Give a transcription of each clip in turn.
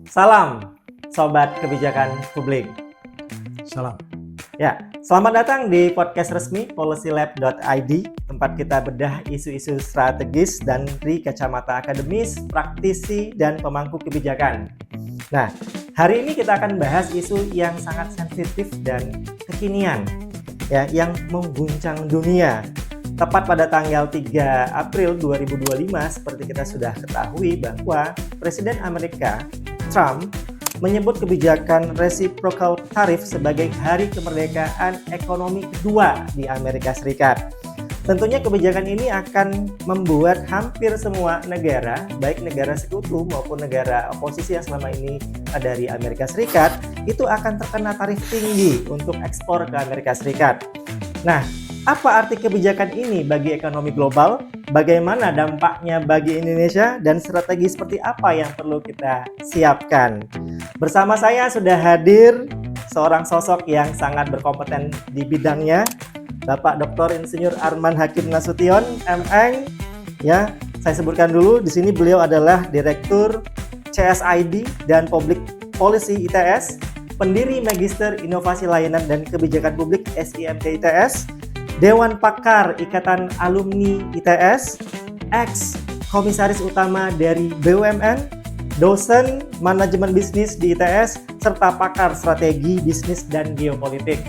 Salam, Sobat Kebijakan Publik. Salam. Ya, selamat datang di podcast resmi policylab.id, tempat kita bedah isu-isu strategis dari kacamata akademis, praktisi, dan pemangku kebijakan. Nah, hari ini kita akan bahas isu yang sangat sensitif dan kekinian, ya, yang mengguncang dunia. Tepat pada tanggal 3 April 2025, seperti kita sudah ketahui bahwa Presiden Amerika Trump menyebut kebijakan reciprocal tariff sebagai hari kemerdekaan ekonomi kedua di Amerika Serikat. Tentunya kebijakan ini akan membuat hampir semua negara, baik negara sekutu maupun negara oposisi yang selama ini dari Amerika Serikat, itu akan terkena tarif tinggi untuk ekspor ke Amerika Serikat. Nah, apa arti kebijakan ini bagi ekonomi global? Bagaimana dampaknya bagi Indonesia? Dan strategi seperti apa yang perlu kita siapkan? Bersama saya sudah hadir seorang sosok yang sangat berkompeten di bidangnya, Bapak Dr. Insinyur Arman Hakim Nasution, MN. Ya, saya sebutkan dulu, di sini beliau adalah Direktur CSID dan Public Policy ITS, pendiri Magister Inovasi Layanan dan Kebijakan Publik SIMK ITS, Dewan Pakar Ikatan Alumni ITS, ex-komisaris utama dari BUMN, dosen manajemen bisnis di ITS, serta pakar strategi bisnis dan geopolitik.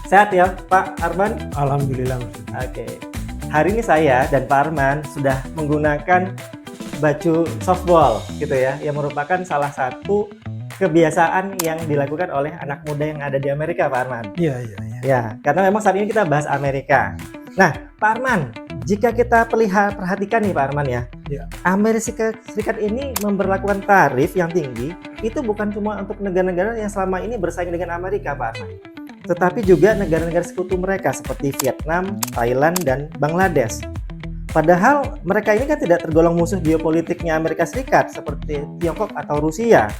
Sehat ya Pak Arman? Alhamdulillah. Oke. Hari ini saya dan Pak Arman sudah menggunakan baju softball gitu ya, yang merupakan salah satu kebiasaan yang dilakukan oleh anak muda yang ada di Amerika, Pak Arman. Iya. Ya, karena memang saat ini kita bahas Amerika. Nah, Pak Arman, jika kita perhatikan nih Pak Arman ya, Amerika Serikat ini memberlakukan tarif yang tinggi, itu bukan cuma untuk negara-negara yang selama ini bersaing dengan Amerika, Pak Arman, tetapi juga negara-negara sekutu mereka seperti Vietnam, Thailand, dan Bangladesh. Padahal mereka ini kan tidak tergolong musuh geopolitiknya Amerika Serikat seperti Tiongkok atau Rusia.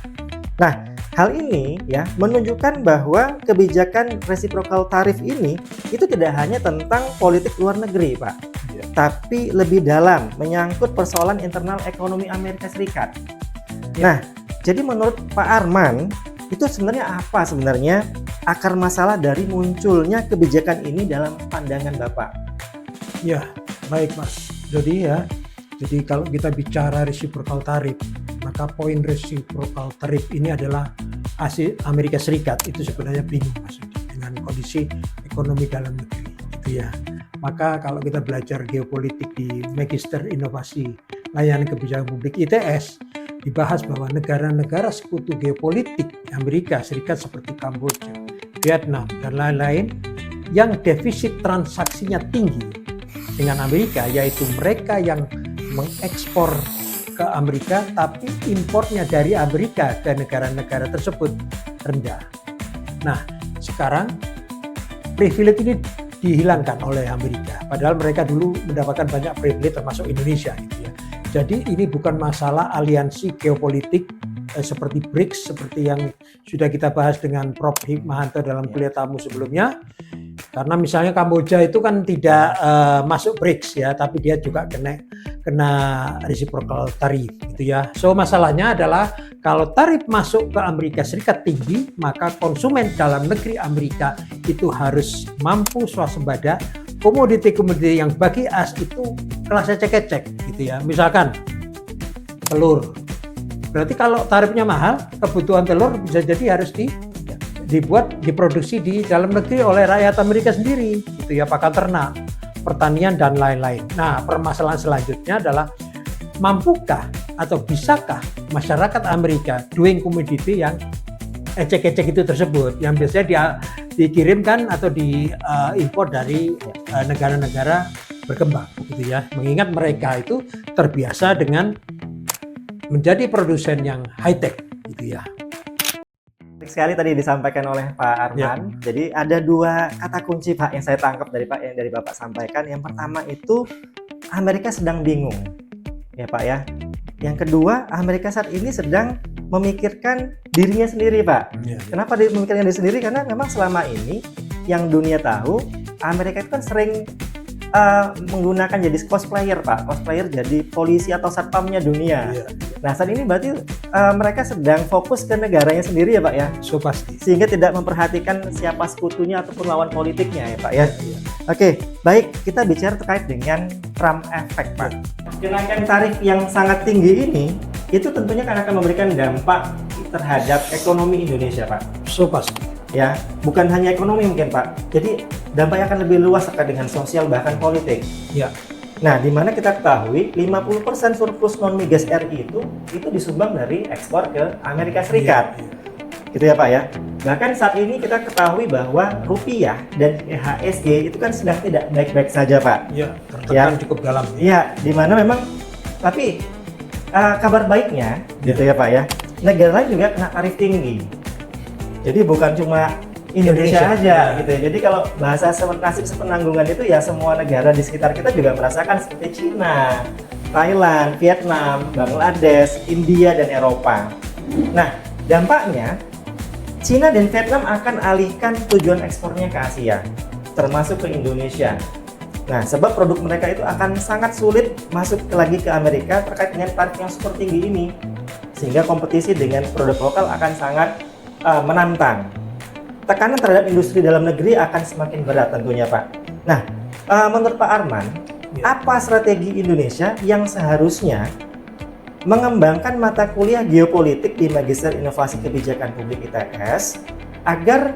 Nah, hal ini ya menunjukkan bahwa kebijakan reciprocal tarif ini itu tidak hanya tentang politik luar negeri, Pak, tapi lebih dalam menyangkut persoalan internal ekonomi Amerika Serikat. Nah, jadi menurut Pak Arman, itu sebenarnya apa sebenarnya akar masalah dari munculnya kebijakan ini dalam pandangan Bapak? Ya, baik Mas. Jadi kalau kita bicara reciprocal tarif, maka poin reciprocal tarif ini adalah Amerika Serikat itu sebenarnya bingung maksudnya dengan kondisi ekonomi dalam negeri gitu ya. Maka kalau kita belajar geopolitik di Magister Inovasi Layanan Kebijakan Publik ITS, dibahas bahwa negara-negara sekutu geopolitik Amerika Serikat seperti Kamboja, Vietnam, dan lain-lain yang defisit transaksinya tinggi dengan Amerika, yaitu mereka yang mengekspor ke Amerika tapi impornya dari Amerika ke negara-negara tersebut rendah. Nah, sekarang privilege ini dihilangkan oleh Amerika, padahal mereka dulu mendapatkan banyak privilege termasuk Indonesia gitu ya. Jadi ini bukan masalah aliansi geopolitik seperti BRICS seperti yang sudah kita bahas dengan Prof. Hikmahanto dalam kuliah tamu sebelumnya. Karena misalnya Kamboja itu kan tidak masuk BRICS ya, tapi dia juga kena reciprocal tarif gitu ya. So masalahnya adalah kalau tarif masuk ke Amerika Serikat tinggi, maka konsumen dalam negeri Amerika itu harus mampu swasembada komoditi-komoditi yang bagi as itu kelasnya cek-cek gitu ya. Misalkan telur. Berarti kalau tarifnya mahal, kebutuhan telur bisa jadi harus diproduksi di dalam negeri oleh rakyat Amerika sendiri gitu ya, pakan ternak, pertanian, dan lain-lain. Nah, permasalahan selanjutnya adalah mampukah atau bisakah masyarakat Amerika doing komoditi yang ecek-ecek itu tersebut yang biasanya dikirimkan atau diimpor dari negara-negara berkembang gitu ya, mengingat mereka itu terbiasa dengan menjadi produsen yang high-tech gitu ya. Sekali tadi disampaikan oleh Pak Arman. Jadi ada dua kata kunci Pak yang saya tangkap dari Bapak sampaikan. Yang pertama itu Amerika sedang bingung, ya Pak ya. Yang kedua, Amerika saat ini sedang memikirkan dirinya sendiri, Pak. Kenapa memikirkan diri sendiri? Karena memang selama ini yang dunia tahu, Amerika itu kan sering menggunakan jadi cosplayer, Pak. Cosplayer jadi polisi atau satpamnya dunia. Nah, saat ini berarti mereka sedang fokus ke negaranya sendiri ya Pak ya? So pasti. Sehingga tidak memperhatikan siapa sekutunya ataupun lawan politiknya ya Pak ya? Iya. Oke, baik, kita bicara terkait dengan Trump Effect Pak. Kenaikan tarif yang sangat tinggi ini, itu tentunya akan memberikan dampak terhadap ekonomi Indonesia Pak. So pasti. Ya, bukan hanya ekonomi mungkin Pak. Jadi dampaknya akan lebih luas terkait dengan sosial bahkan politik. Ya. Nah, di mana kita ketahui 50% surplus non migas RI itu disumbang dari ekspor ke Amerika Serikat. Iya. Gitu ya Pak ya. Bahkan saat ini kita ketahui bahwa rupiah dan IHSG itu kan sedang tidak baik-baik saja Pak. Iya, tertekan cukup dalam. Iya, di mana memang tapi kabar baiknya gitu ya Pak ya. Negara lain juga kena tarif tinggi. Jadi bukan cuma Indonesia aja gitu ya. Jadi kalau bahasa nasib sepenanggungan itu ya semua negara di sekitar kita juga merasakan seperti Cina, Thailand, Vietnam, Bangladesh, India dan Eropa. Nah, dampaknya Cina dan Vietnam akan alihkan tujuan ekspornya ke Asia, termasuk ke Indonesia. Nah, sebab produk mereka itu akan sangat sulit masuk lagi ke Amerika terkait dengan tarif yang super tinggi ini. Sehingga kompetisi dengan produk lokal akan sangat menantang. Tekanan terhadap industri dalam negeri akan semakin berat tentunya Pak. Nah, menurut Pak Arman, apa strategi Indonesia yang seharusnya mengembangkan mata kuliah geopolitik di Magister Inovasi Kebijakan Publik ITS agar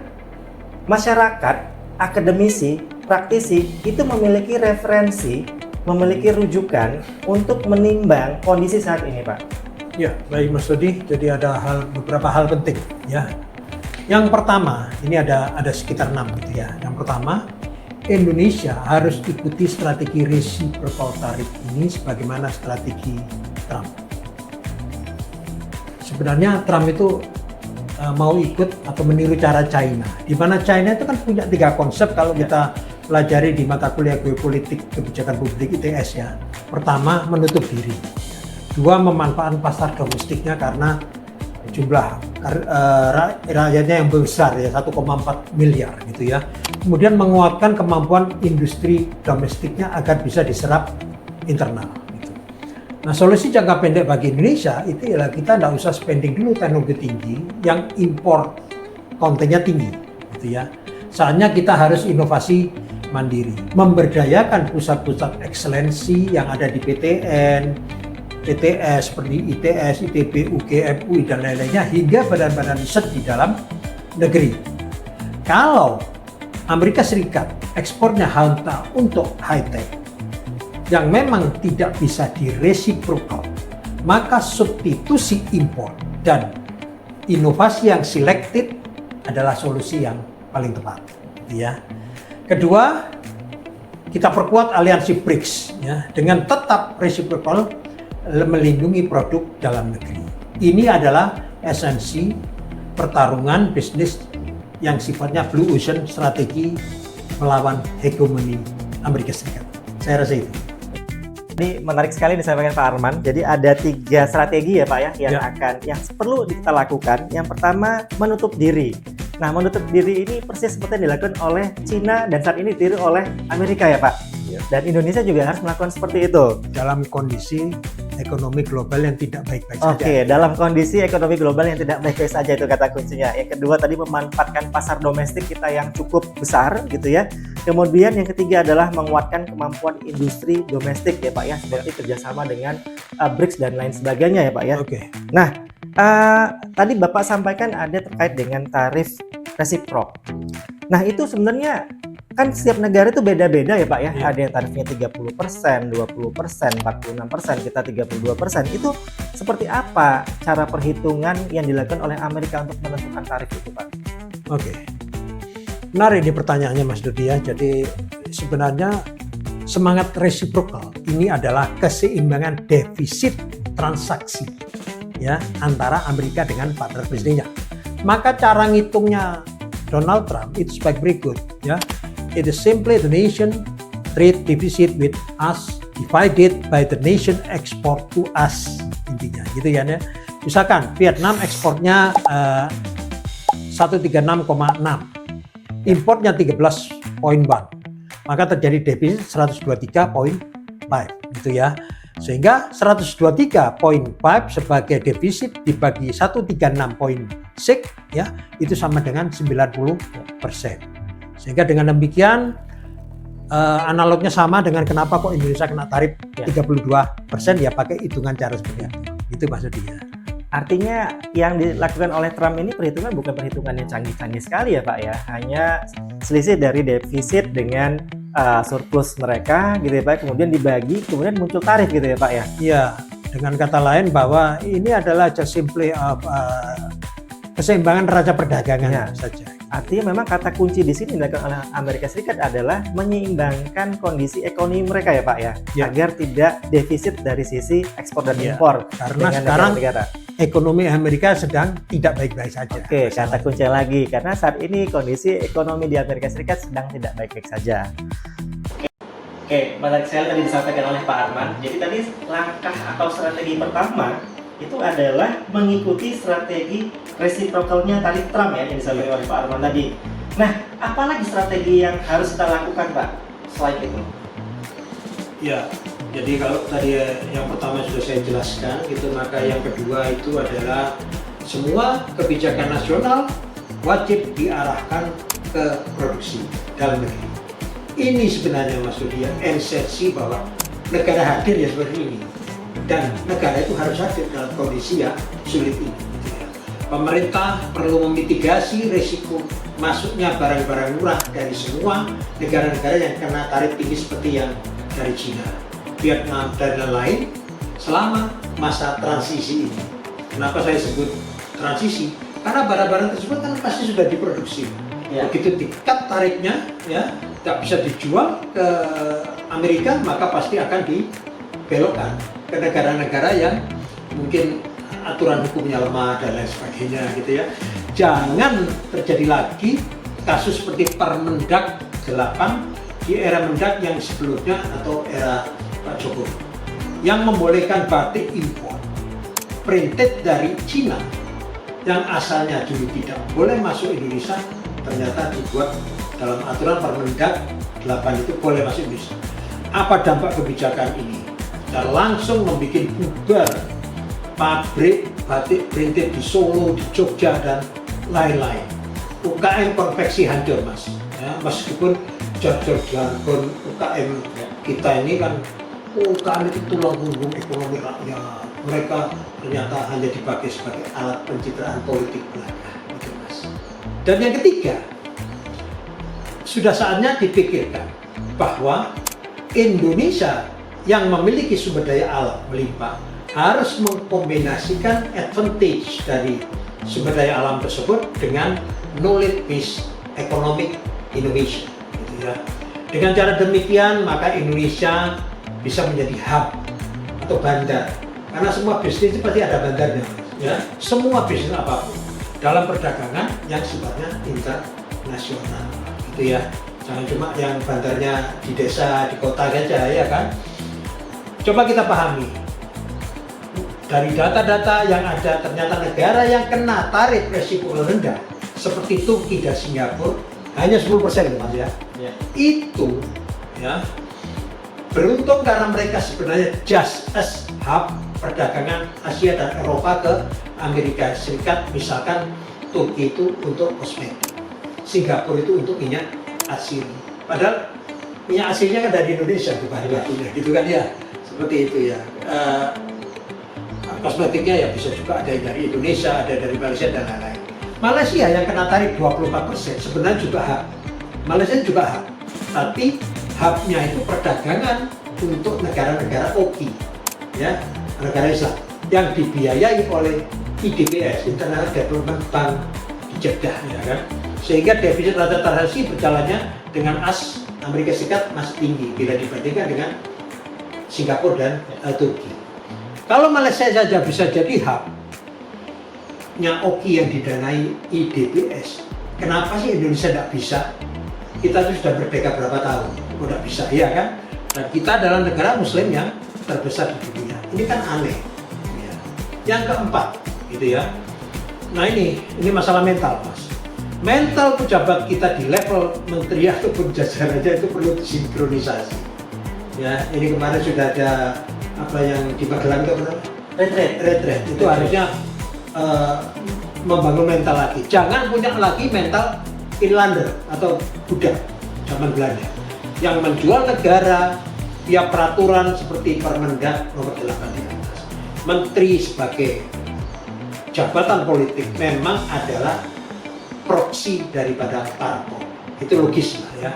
masyarakat, akademisi, praktisi itu memiliki referensi, memiliki rujukan untuk menimbang kondisi saat ini Pak? Ya, baik Mas Dodi. Jadi ada beberapa hal penting ya. Yang pertama, ini ada sekitar 6 gitu ya. Yang pertama, Indonesia harus ikuti strategi reciprocal tarif ini sebagaimana strategi Trump. Sebenarnya Trump itu mau ikut atau meniru cara China. Di mana China itu kan punya 3 konsep kalau kita pelajari di mata kuliah geopolitik kebijakan publik ITS ya. Pertama, menutup diri. 2, memanfaatkan pasar domestiknya karena jumlah rakyatnya yang besar ya 1,4 miliar gitu ya. Kemudian menguatkan kemampuan industri domestiknya agar bisa diserap internal gitu. Nah, solusi jangka pendek bagi Indonesia itu ialah kita tidak usah spending dulu teknologi tinggi yang import kontennya tinggi gitu ya. Saatnya kita harus inovasi mandiri, memberdayakan pusat-pusat eksselensi yang ada di PTN, ITS seperti ITS, ITB, UGM, UI dan lain-lainnya hingga badan-badan riset di dalam negeri. Kalau Amerika Serikat ekspornya hanya untuk high-tech yang memang tidak bisa diresiprokal, maka substitusi impor dan inovasi yang selected adalah solusi yang paling tepat. Ya. Kedua, kita perkuat aliansi BRICS ya, dengan tetap resiprokal melindungi produk dalam negeri. Ini adalah esensi pertarungan bisnis yang sifatnya blue ocean strategi melawan hegemoni Amerika Serikat. Saya rasa itu. Ini menarik sekali disampaikan Pak Arman. Jadi ada 3 strategi ya Pak ya yang perlu kita lakukan. Yang pertama, menutup diri. Nah, menutup diri ini persis seperti yang dilakukan oleh Cina dan saat ini ditiru oleh Amerika ya Pak. Dan Indonesia juga harus melakukan seperti itu. Dalam kondisi ekonomi global yang tidak baik-baik saja. Oke, dalam kondisi ekonomi global yang tidak baik-baik saja itu kata kuncinya. Yang kedua tadi memanfaatkan pasar domestik kita yang cukup besar gitu ya. Kemudian yang ketiga adalah menguatkan kemampuan industri domestik ya Pak ya, seperti kerjasama dengan BRICS dan lain sebagainya ya Pak ya. Oke. Nah, tadi Bapak sampaikan ada terkait dengan tarif resiprok. Nah, itu sebenarnya kan setiap negara itu beda-beda ya Pak ya. Ada yang tarifnya 30%, 20%, 46%, kita 32%. Itu seperti apa cara perhitungan yang dilakukan oleh Amerika untuk menentukan tarif itu Pak? Oke. Menarik ini pertanyaannya Mas Dodi ya. Jadi sebenarnya semangat resiprokal ini adalah keseimbangan defisit transaksi ya antara Amerika dengan partner bisnisnya. Maka cara ngitungnya Donald Trump itu sebagai berikut ya. It is simply the nation trade deficit with us divided by the nation export to us, intinya gitu ya. Misalkan Vietnam ekspornya 136,6, importnya 13,1, maka terjadi defisit 123,5 gitu ya. Sehingga 123.5 sebagai defisit dibagi 136.6 ya, itu sama dengan 90%. Sehingga dengan demikian analognya sama dengan kenapa kok Indonesia kena tarif 32% ya, pakai hitungan cara seperti itu maksudnya. Artinya yang dilakukan oleh Trump ini perhitungan bukan perhitungan yang canggih-canggih sekali ya Pak ya, hanya selisih dari defisit dengan surplus mereka gitu ya Pak, kemudian dibagi, kemudian muncul tarif gitu ya Pak ya. Iya, dengan kata lain bahwa ini adalah just simply keseimbangan neraca perdagangan saja. Artinya memang kata kunci di sini dilakukan oleh Amerika Serikat adalah menyeimbangkan kondisi ekonomi mereka ya Pak ya, agar tidak defisit dari sisi ekspor dan impor. Karena sekarang ekonomi Amerika sedang tidak baik-baik saja. Oke, kata kunci lagi, karena saat ini kondisi ekonomi di Amerika Serikat sedang tidak baik-baik saja. Oke, menarik sekali tadi disampaikan oleh Pak Arman. Jadi tadi langkah atau strategi pertama itu adalah mengikuti strategi reciprocalnya tarif Trump ya, yang disampaikan oleh Pak Arman tadi. Nah, apalagi strategi yang harus kita lakukan Pak selain itu? Ya, jadi kalau tadi yang pertama sudah saya jelaskan gitu, maka yang kedua itu adalah semua kebijakan nasional wajib diarahkan ke produksi dalam negeri. Ini sebenarnya maksudnya esensi bahwa negara hadir ya seperti ini, dan negara itu harus hadir dalam kondisi yang sulit ini. Pemerintah perlu memitigasi risiko masuknya barang-barang murah dari semua negara-negara yang kena tarif tinggi seperti yang dari China, Vietnam, dan lain-lain selama masa transisi ini. Kenapa saya sebut transisi? Karena barang-barang tersebut kan pasti sudah diproduksi. Begitu tingkat tarifnya ya tak bisa dijual ke Amerika, maka pasti akan dibelokkan ke negara-negara yang mungkin aturan hukumnya lemah dan lain sebagainya gitu ya. Jangan terjadi lagi kasus seperti Permendak 8 di era Mendak yang sebelumnya atau era Pak Jokowi, yang membolehkan batik impor printed dari Cina yang asalnya dulu tidak boleh masuk Indonesia, ternyata dibuat dalam aturan Permendak 8 itu boleh masuk Indonesia. Apa dampak kebijakan ini? Dan langsung membuat bubar pabrik batik printed di Solo, di Jogja, dan lain-lain. UKM konveksi hancur Mas ya, meskipun jargon UKM kita ini kan UKM itu tulang punggung ekonomi rakyat, mereka ternyata hanya dipakai sebagai alat pencitraan politik belaka gitu Mas. Dan yang ketiga, sudah saatnya dipikirkan bahwa Indonesia yang memiliki sumber daya alam melimpah harus mengkombinasikan advantage dari sumber daya alam tersebut dengan knowledge based economic innovation gitu ya. Dengan cara demikian maka Indonesia bisa menjadi hub atau bandar, karena semua bisnis itu pasti ada bandarnya ya. Semua bisnis apapun dalam perdagangan yang sifatnya internasional gitu ya. Jangan cuma yang bandarnya di desa, di kota saja ya kan. Coba kita pahami dari data-data yang ada, ternyata negara yang kena tarif resiprokal rendah seperti Turki dan Singapura hanya 10% Mas ya. Itu ya beruntung karena mereka sebenarnya just as hub perdagangan Asia dan Eropa ke Amerika Serikat. Misalkan Turki itu untuk kosmetik, Singapura itu untuk minyak asin. Padahal minyak asinnya kan dari Indonesia bukan gitu kan ya. Seperti itu ya. Kosmetiknya ya bisa juga ada dari Indonesia, ada dari Malaysia dan lain-lain. Malaysia yang kena tarif 24% sebenarnya juga hub. Malaysia juga hub, tapi hubnya itu perdagangan untuk negara-negara OKI, ya, negara Islam yang dibiayai oleh IDBS (International Development Bank) di Jeddah, ya kan? Sehingga defisit neraca transaksi berjalannya dengan AS Amerika Serikat masih tinggi bila dibandingkan dengan Singapura dan Turki. Kalau Malaysia saja bisa jadi hubnya OKI yang didanai IDBS, kenapa sih Indonesia tidak bisa? Kita tuh sudah merdeka berapa tahun, tidak bisa, ya kan? Dan kita adalah negara Muslim yang terbesar di dunia. Ini kan aneh. Ya. Yang keempat, gitu ya. Nah ini masalah mental, Mas. Mental pejabat kita di level menteri ataupun jajarannya itu perlu disinkronisasi. Ya, ini kemarin sudah ada apa yang di Magelang itu benar? Retreat. Itu harusnya membangun mental lagi. Jangan punya lagi mental inlander atau budak zaman Belanda yang menjual negara via peraturan seperti Permendak nomor 8 di atas. Menteri sebagai jabatan politik memang adalah proksi daripada parpol. Itu logis lah ya.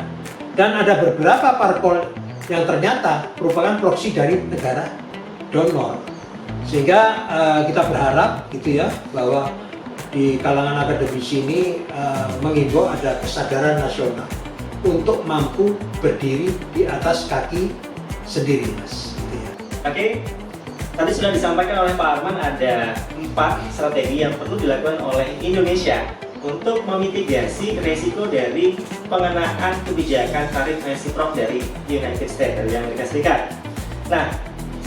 Dan ada beberapa parpol yang ternyata merupakan proksi dari negara donor. Sehingga kita berharap gitu ya bahwa di kalangan akademisi ini mengimbau ada kesadaran nasional untuk mampu berdiri di atas kaki sendiri, Mas. Gitu ya. Oke, tadi sudah disampaikan oleh Pak Arman ada 4 strategi yang perlu dilakukan oleh Indonesia untuk memitigasi risiko dari pengenaan kebijakan tarif resiprok dari United States, dari Amerika Serikat. Nah,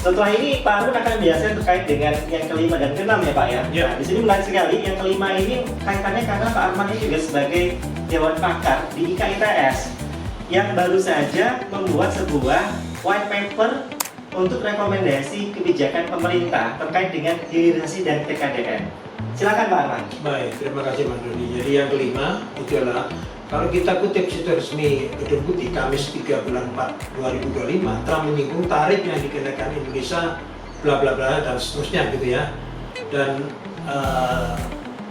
setelah ini Pak Arman akan menjelaskan terkait dengan yang kelima dan keenam ya Pak ya. Ya. Nah, di sini menarik sekali. Yang kelima ini kaitannya karena Pak Arman ini juga sebagai Dewan Pakar di IKITS yang baru saja membuat sebuah white paper untuk rekomendasi kebijakan pemerintah terkait dengan hilirisasi dan TKDN. Silakan Pak Arman. Baik, terima kasih Mas Dodi. Jadi yang kelima itu adalah kalau kita kutip situs resmi Gedung Putih Kamis 3 bulan 4 2025, Trump menyinggung tarif yang dikenakan Indonesia bla bla bla dan seterusnya gitu ya. Dan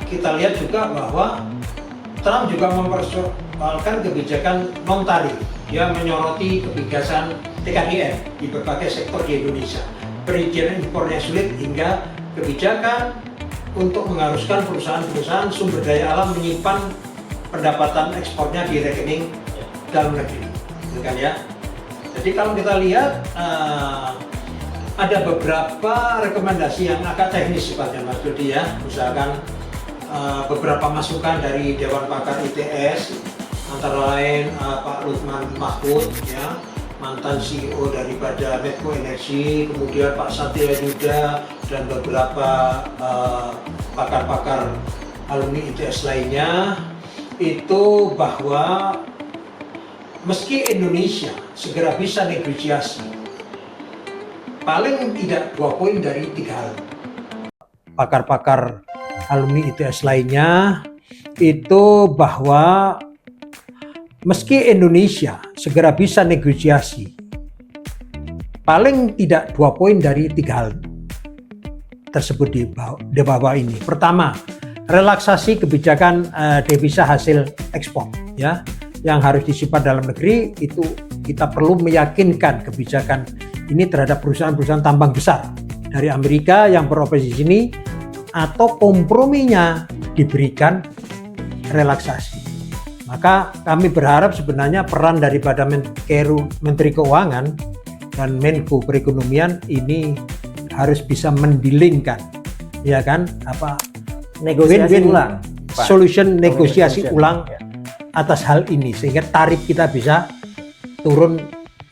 kita lihat juga bahwa Trump juga mempersoalkan kebijakan non tarif. Dia menyoroti kebijakan TKDN di berbagai sektor di Indonesia. Perizinan impornya sulit hingga kebijakan untuk mengharuskan perusahaan-perusahaan sumber daya alam menyimpan pendapatan ekspornya di rekening dalam negeri, gitu kan ya. Jadi kalau kita lihat ada beberapa rekomendasi yang agak teknis sifatnya Mas Dodi ya, misalkan beberapa masukan dari Dewan Pakar ITS antara lain Pak Lukman Mahfud ya, mantan CEO daripada Medco Energi, kemudian Pak Satya Yuda dan beberapa pakar-pakar alumni ITS lainnya itu bahwa meski Indonesia segera bisa negosiasi paling tidak 2 poin dari 3 hal. Pakar-pakar alumni ITS lainnya itu bahwa meski Indonesia segera bisa negosiasi paling tidak 2 poin dari 3 hal tersebut di bawah ini. Pertama, relaksasi kebijakan devisa hasil ekspor ya yang harus disimpan dalam negeri. Itu kita perlu meyakinkan kebijakan ini terhadap perusahaan-perusahaan tambang besar dari Amerika yang beroperasi di sini atau komprominya diberikan relaksasi. Maka kami berharap sebenarnya peran daripada Menteri Keuangan dan Menko Perekonomian ini harus bisa mendilingkan ya kan Negosiasi win-win ulang, Pak. solution negosiasi ulang ya. atas hal ini sehingga tarif kita bisa turun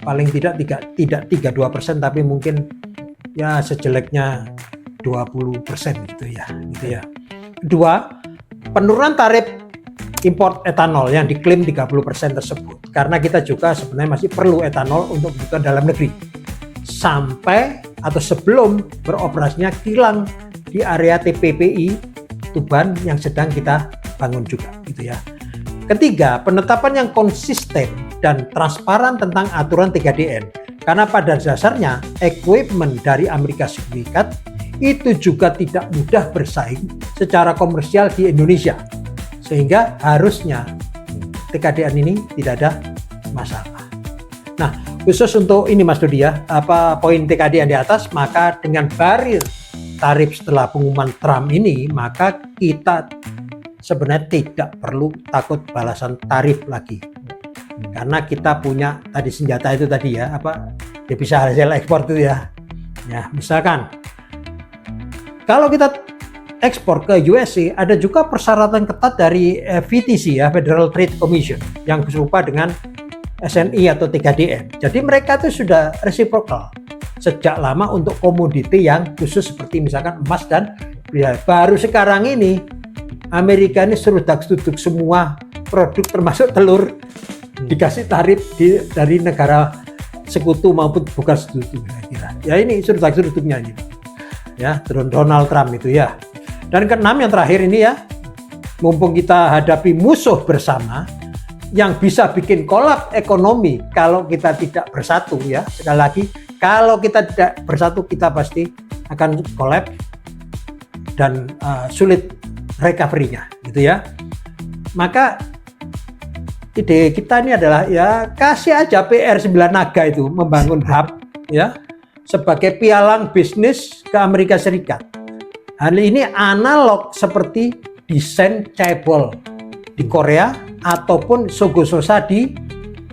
paling tidak 32% tapi mungkin ya sejeleknya 20% gitu ya. Kedua, penurunan tarif import etanol yang diklaim 30% tersebut karena kita juga sebenarnya masih perlu etanol untuk kebutuhan dalam negeri sampai atau sebelum beroperasinya kilang di area TPPI Tuban yang sedang kita bangun juga gitu ya. Ketiga, penetapan yang konsisten dan transparan tentang aturan TKDN karena pada dasarnya equipment dari Amerika Serikat itu juga tidak mudah bersaing secara komersial di Indonesia sehingga harusnya TKDN ini tidak ada masalah. Nah, khusus untuk ini Mas Dodi ya, poin TKDN di atas, maka dengan barir tarif setelah pengumuman Trump ini, maka kita sebenarnya tidak perlu takut balasan tarif lagi. Karena kita punya tadi senjata itu tadi ya, devisa hasil ekspor itu ya. Ya, misalkan kalau kita ekspor ke USA ada juga persyaratan ketat dari FTC ya, Federal Trade Commission yang serupa dengan SNI atau TKDN. Jadi mereka itu sudah reciprocal sejak lama untuk komoditi yang khusus seperti misalkan emas dan ya, baru sekarang ini Amerika ini serudak-seruduk semua produk termasuk telur dikasih tarif dari negara sekutu maupun bukan sekutu kira-kira. Ya ini sudut-sudutnya ini. Ya, Donald Trump itu ya. Dan keenam yang terakhir ini ya, mumpung kita hadapi musuh bersama yang bisa bikin kolap ekonomi kalau kita tidak bersatu ya. Sekali lagi, kalau kita tidak bersatu kita pasti akan kolap dan sulit recovery-nya gitu ya. Maka ide kita ini adalah ya kasih aja PR 9 Naga itu membangun hub ya sebagai pialang bisnis ke Amerika Serikat. Hal ini analog seperti desain chaebol di Korea ataupun Sogo Sosa di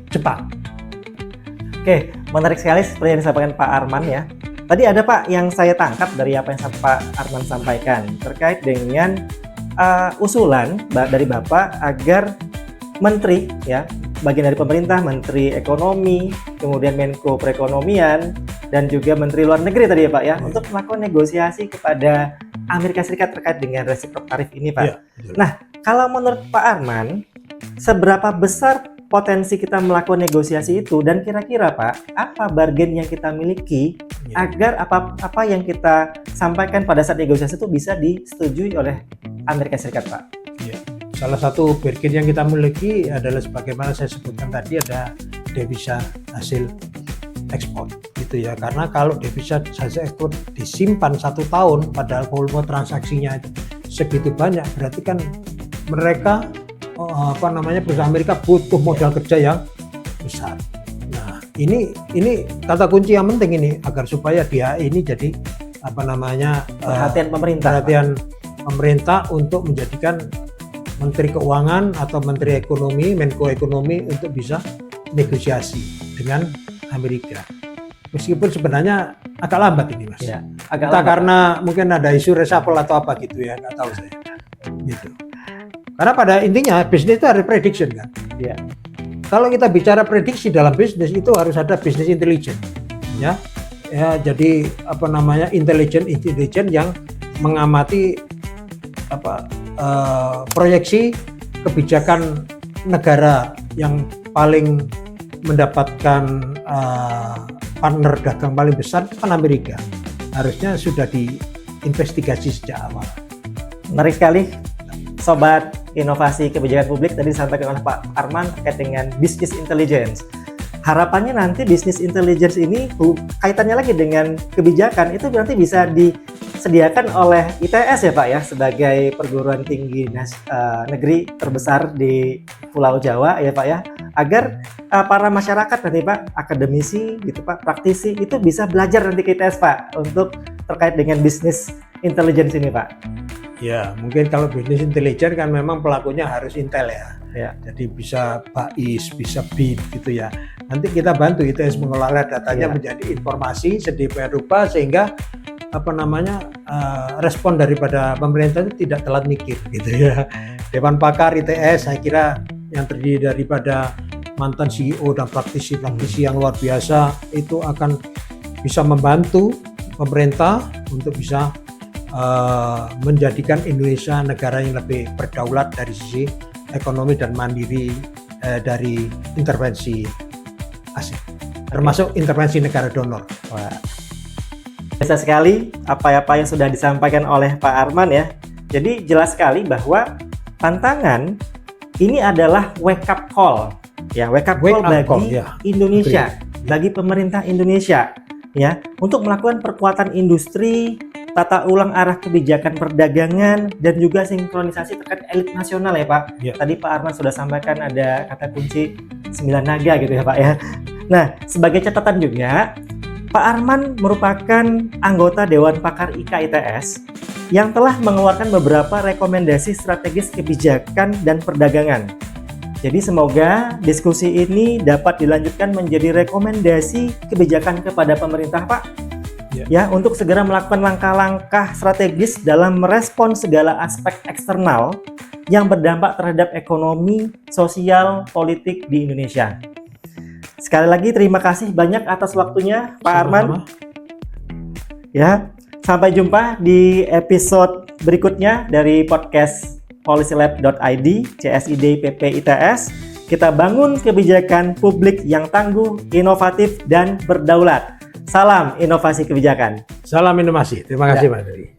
Jepang. Oke, menarik sekali seperti yang disampaikan Pak Arman ya. Tadi ada Pak yang saya tangkap dari apa yang Pak Arman sampaikan terkait dengan usulan dari Bapak agar menteri ya, bagian dari pemerintah, Menteri Ekonomi, kemudian Menko Perekonomian dan juga Menteri Luar Negeri tadi ya Pak ya, untuk melakukan negosiasi kepada Amerika Serikat terkait dengan resiprok tarif ini Pak. Ya, nah, kalau menurut Pak Arman, seberapa besar potensi kita melakukan negosiasi itu dan kira-kira Pak, apa bargain yang kita miliki agar apa yang kita sampaikan pada saat negosiasi itu bisa disetujui oleh Amerika Serikat Pak? Ya. Salah satu bargain yang kita miliki adalah sebagaimana saya sebutkan tadi ada devisa hasil ekspor gitu ya, karena kalau devisa hasil ekspor disimpan 1 tahun padahal volume transaksinya segitu banyak, berarti kan mereka perusahaan Amerika butuh modal kerja yang besar. Nah, ini kata kunci yang penting ini agar supaya dia ini jadi perhatian pemerintah untuk menjadikan Menteri Keuangan atau Menteri Ekonomi, Menko Ekonomi untuk bisa negosiasi dengan Amerika. Meskipun sebenarnya agak lambat ini Mas. Ya, entah karena mungkin ada isu reshuffle atau apa gitu ya, nggak tahu saya. Gitu. Karena pada intinya bisnis itu harus prediction kan. Ya. Kalau kita bicara prediksi dalam bisnis itu harus ada business intelligence, ya. Ya, jadi intelligence yang mengamati proyeksi kebijakan negara yang paling mendapatkan partner dagang paling besar kan Amerika. Harusnya sudah diinvestigasi sejak awal. Menarik sekali. Sobat Inovasi Kebijakan Publik tadi disampaikan oleh Pak Arman terkait dengan business intelligence. Harapannya nanti business intelligence ini kaitannya lagi dengan kebijakan itu nanti bisa disediakan oleh ITS ya Pak ya, sebagai perguruan tinggi negeri terbesar di Pulau Jawa ya Pak ya, agar para masyarakat nanti Pak, akademisi gitu Pak, praktisi itu bisa belajar nanti ke ITS Pak untuk terkait dengan business intelligence ini Pak. Ya, mungkin kalau bisnis intelijen kan memang pelakunya harus intel ya. Ya. Jadi bisa BAIS, bisa BIN gitu ya. Nanti kita bantu ITS mengelola datanya menjadi informasi sedemikian rupa sehingga respon daripada pemerintah itu tidak telat mikir gitu ya. Dewan Pakar ITS saya kira yang terdiri daripada mantan CEO dan praktisi-praktisi yang luar biasa itu akan bisa membantu pemerintah untuk bisa menjadikan Indonesia negara yang lebih berdaulat dari sisi ekonomi dan mandiri dari intervensi asing, termasuk intervensi negara donor. Wah, biasa sekali apa yang sudah disampaikan oleh Pak Arman ya. Jadi jelas sekali bahwa tantangan ini adalah wake up call ya, wake up call bagi Indonesia, bagi pemerintah Indonesia ya, untuk melakukan perkuatan industri, tata ulang arah kebijakan perdagangan, dan juga sinkronisasi terkait elit nasional ya Pak. Ya. Tadi Pak Arman sudah sampaikan ada kata kunci 9 naga gitu ya Pak ya. Nah, sebagai catatan juga, Pak Arman merupakan anggota Dewan Pakar IKITS yang telah mengeluarkan beberapa rekomendasi strategis kebijakan dan perdagangan. Jadi semoga diskusi ini dapat dilanjutkan menjadi rekomendasi kebijakan kepada pemerintah Pak. Ya, untuk segera melakukan langkah-langkah strategis dalam merespon segala aspek eksternal yang berdampak terhadap ekonomi, sosial, politik di Indonesia. Sekali lagi terima kasih banyak atas waktunya Pak Arman. Ya, sampai jumpa di episode berikutnya dari podcast policylab.id CSID PP ITS. kita bangun kebijakan publik yang tangguh, inovatif, dan berdaulat. Salam inovasi kebijakan. Salam inovasi. Terima kasih, Mas Dodi.